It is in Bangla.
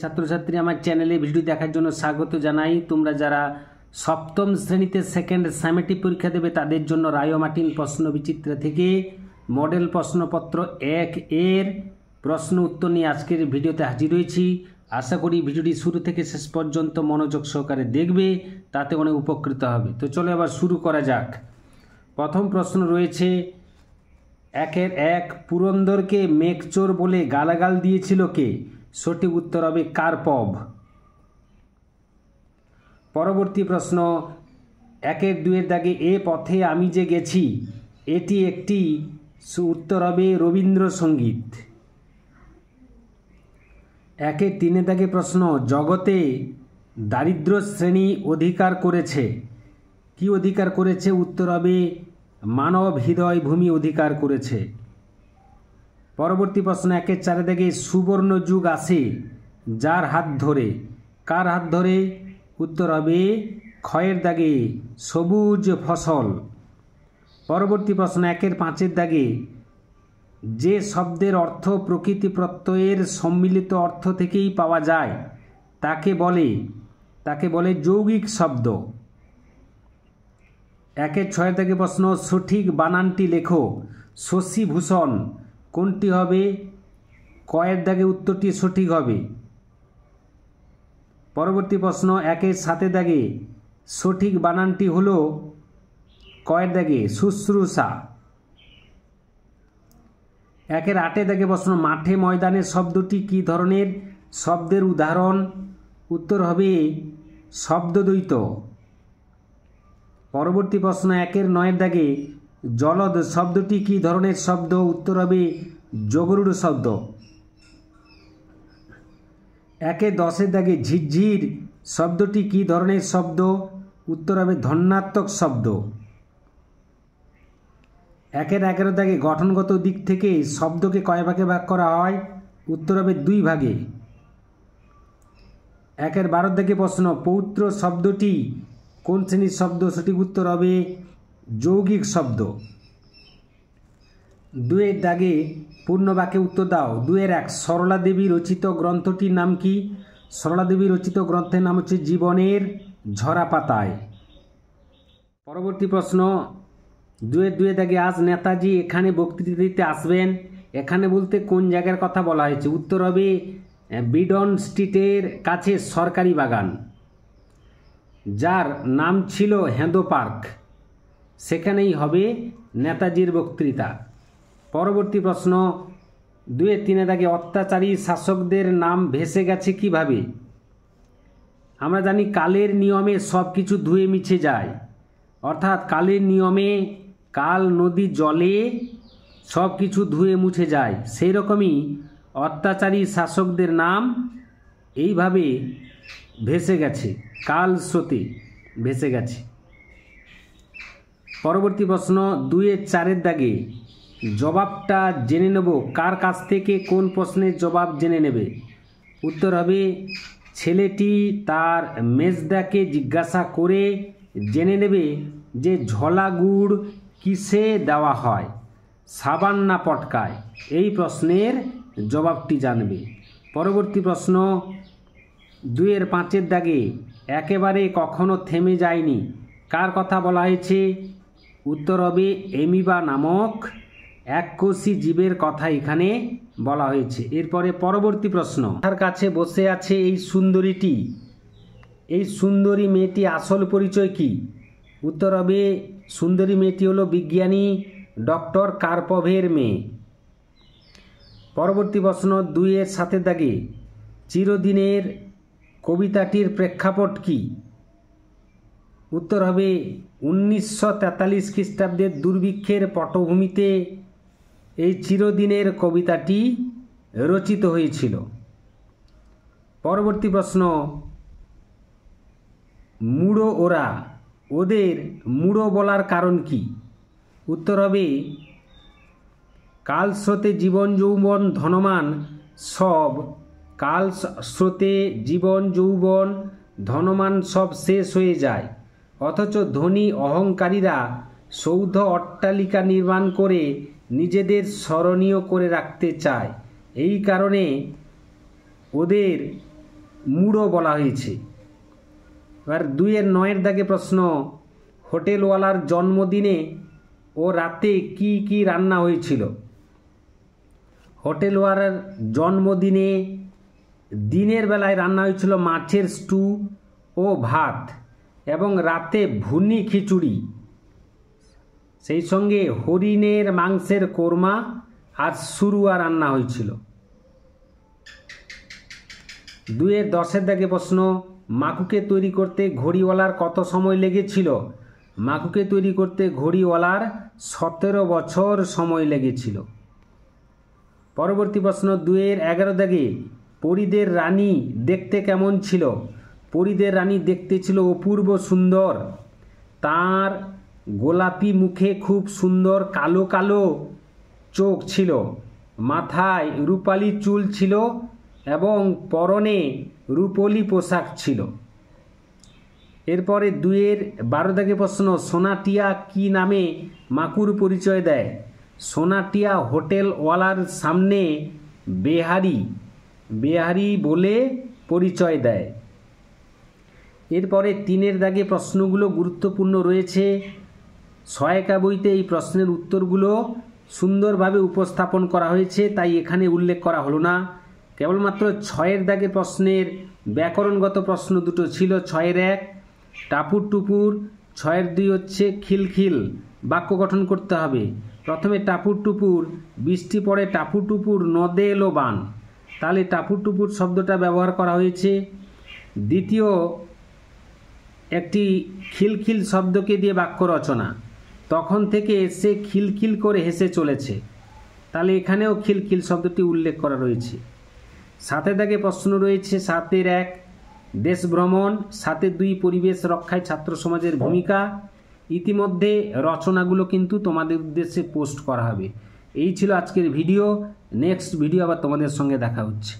ছাত্রছাত্রী আমার চ্যানেলে ভিডিও দেখার জন্য স্বাগত জানাই। তোমরা যারা সপ্তম শ্রেণীতে সেকেন্ড সামেটিভ পরীক্ষা দেবে তাদের জন্য রায় মার্টিন প্রশ্ন বিচিত্রা থেকে মডেল প্রশ্নপত্র 1 এর প্রশ্ন উত্তর নিয়ে আজকের ভিডিওতে হাজির হয়েছি। আশা করি ভিডিওটি শুরু থেকে শেষ পর্যন্ত মনোযোগ সহকারে দেখবে, তাতে অনেক উপকৃত হবে। তো চলো এবার শুরু করা যাক। প্রথম প্রশ্ন রয়েছে 1 পুরন্দরকে মেঘচোর বলে গালাগাল দিয়েছিল কে? সঠিক উত্তর হবে কার্পভ। পরবর্তী প্রশ্ন 1-2 দাগে এ পথে আমি যে গেছি এটি একটি, উত্তর হবে রবীন্দ্রসঙ্গীত। 1-3 দাগে প্রশ্ন জগতে দারিদ্র শ্রেণী অধিকার করেছে, কি অধিকার করেছে? উত্তর হবে মানব হৃদয় ভূমি অধিকার করেছে। পরবর্তী প্রশ্ন 1-4 দাগে সুবর্ণ যুগ আসে যার হাত ধরে, কার হাত ধরে? উত্তর হবে ক্ষয়ের দাগে সবুজ ফসল। পরবর্তী প্রশ্ন 1-5 দাগে যে শব্দের অর্থ প্রকৃতি প্রত্যয়ের সম্মিলিত অর্থ থেকেই পাওয়া যায় তাকে বলে যৌগিক শব্দ। 1-6 দাগে প্রশ্ন সঠিক বানানটি লেখো। শশীভূষণ কোনটি হবে? কয়ের দাগে উত্তরটি সঠিক হবে। পরবর্তী প্রশ্ন 1-7 দাগে সঠিক বানানটি হলো কয়ের দাগে শুশ্রূষা। 1-8 দাগে প্রশ্ন মাঠে ময়দানের শব্দটি কি ধরনের শব্দের উদাহরণ? উত্তর হবে শব্দদ্বৈত। পরবর্তী প্রশ্ন 1-9 দাগে জলদ শব্দটি কি ধরনের শব্দ? উত্তর হবে যোগরূঢ় শব্দ। 1-10 দাগে ঝিরঝির শব্দটি কি ধরনের শব্দ? উত্তর হবে ধন্যাত্মক শব্দ। 1-11 দাগে গঠনগত দিক থেকে শব্দকে কয় ভাগে ভাগ করা হয়? উত্তর হবে 2 ভাগে। 1-12 দাগে প্রশ্ন পৌত্র শব্দটি কোন শ্রেণীর শব্দ? সঠিক উত্তর হবে যৌগিক শব্দ। 2 দাগে পূর্ণ বাক্যে উত্তর দাও। 2-1 সরলা দেবী রচিত গ্রন্থটির নাম কি? সরলা দেবী রচিত গ্রন্থের নাম হচ্ছে জীবনের ঝরা পাতায়। পরবর্তী প্রশ্ন 2 দাগে আজ নেতাজি এখানে বক্তৃতা দিতে আসবেন, এখানে বলতে কোন জায়গার কথা বলা হয়েছে? উত্তর হবে বিডন স্ট্রিটের কাছে সরকারি বাগান, যার নাম ছিল হেঁদো পার্ক, সেখানেই হবে নেতাজির বক্তৃতা। পরবর্তী প্রশ্ন 2-3 দাগে অত্যাচারী শাসকদের নাম ভেসে গেছে কিভাবে? আমরা জানি কালের নিয়মে সব কিছু ধুয়ে মিছে যায়, অর্থাৎ কালের নিয়মে কাল নদী জলে সব কিছু ধুয়ে মুছে যায়, সেই রকমই অত্যাচারী শাসকদের নাম এইভাবে ভেসে গেছে, কাল স্রোতে ভেসে গেছে। পরবর্তী প্রশ্ন 2-4 দাগে জবাবটা জেনে নেব, কার কাছ থেকে কোন প্রশ্নের জবাব জেনে নেবে? উত্তর হবে ছেলেটি তার মেজদাকে জিজ্ঞাসা করে জেনে নেবে যে ঝোলা গুড় কিসে দেওয়া হয়, সাবান না পটকায়। এই প্রশ্নের জবাবটি জানবে। পরবর্তী প্রশ্ন 2-5 দাগে একেবারে কখনো থেমে যায়নি, কার কথা বলা হয়েছে? উত্তর হবে এমিবা নামক এককোষী জীবের কথা এখানে বলা হয়েছে। এরপরে পরবর্তী প্রশ্ন, তার কাছে বসে আছে এই সুন্দরীটি, এই সুন্দরী মেয়েটি আসল পরিচয় কি? উত্তর হবে সুন্দরী মেয়েটি হলো বিজ্ঞানী ডক্টর কার্পভের মেয়ে। পরবর্তী প্রশ্ন 2-7 দাগে চিরদিনের কবিতাটির প্রেক্ষাপট কি? উত্তর হবে 1943 খ্রিস্টাব্দের দুর্ভিক্ষের পটভূমিতে এই চিরদিনের কবিতাটি রচিত হয়েছিল। পরবর্তী প্রশ্ন মুড়ো ওরা, ওদের মুড়ো বলার কারণ কি? উত্তর হবে কাল স্রোতে জীবন যৌবন ধনমান সব, কাল স্রোতে জীবন যৌবন ধনমান সব শেষ হয়ে যায়, অথচ ধনী অহংকারীরা সৌধ অট্টালিকা নির্মাণ করে নিজেদের স্মরণীয় করে রাখতে চায়। এই কারণে ওদের মুড়ো বলা হয়েছে। এবার 2-9 দাগে প্রশ্ন, হোটেলওয়ালার জন্মদিনে ও রাতে কি কি রান্না হয়েছিল? হোটেলওয়ালার জন্মদিনে দিনের বেলায় রান্না হয়েছিল মাছের স্টু ও ভাত, এবং রাতে ভুনি খিচুড়ি, সেই সঙ্গে হরিণের মাংসের কোরমা আর সুরুয়া রান্না হয়েছিল। 2-10 দাগে প্রশ্ন, মাকুকে তৈরি করতে ঘড়িওয়ালার কত সময় লেগেছিল? মাকুকে তৈরি করতে ঘড়িওয়ালার 17 বছর সময় লেগেছিল। পরবর্তী প্রশ্ন 2-11 দাগে, পরীদের রানী দেখতে কেমন ছিল? পরীদের রানী দেখতে ছিল অপূর্ব সুন্দর। তার গোলাপি মুখে খুব সুন্দর কালো কালো চোখ ছিল, মাথায় রূপালি চুল ছিল এবং পরনে রূপলি পোশাক ছিল। এরপরে 2-12 দাগে প্রশ্ন, সোনাটিয়া কি নামে মাকুর পরিচয় দেয়? সোনাটিয়া হোটেলওয়ালার সামনে বেহারি বলে পরিচয় দেয়। এরপরে 3 দাগে প্রশ্নগুলো গুরুত্বপূর্ণ রয়েছে। সহায়িকা বইতে এই প্রশ্নের উত্তরগুলো সুন্দরভাবে উপস্থাপন করা হয়েছে, তাই এখানে উল্লেখ করা হলো না। কেবলমাত্র 6 দাগে প্রশ্নের ব্যাকরণগত প্রশ্ন দুটো ছিল। 6-1 টাপুর টুপুর, 6-2 হচ্ছে খিলখিল। বাক্য গঠন করতে হবে। প্রথমে টাপুর টুপুর, বৃষ্টি পড়ে টাপুর টুপুর, নদে এলো বান, তাহলে টাপুর টুপুর শব্দটা ব্যবহার করা হয়েছে। দ্বিতীয় একটি খিলখিল শব্দকে দিয়ে বাক্য রচনা, তখন থেকে সে খিলখিল করে হেসে চলেছে, তাহলে এখানেও খিলখিল শব্দটি উল্লেখ করা রয়েছে। 7 দাগে প্রশ্ন রয়েছে 7-1 দেশ ভ্রমণ, 7-2 পরিবেশ রক্ষায় ছাত্র সমাজের ভূমিকা। ইতিমধ্যে রচনাগুলো কিন্তু তোমাদের উদ্দেশ্যে পোস্ট করা হবে। এই ছিল আজকের ভিডিও। নেক্সট ভিডিও আবার তোমাদের সঙ্গে দেখা হচ্ছে।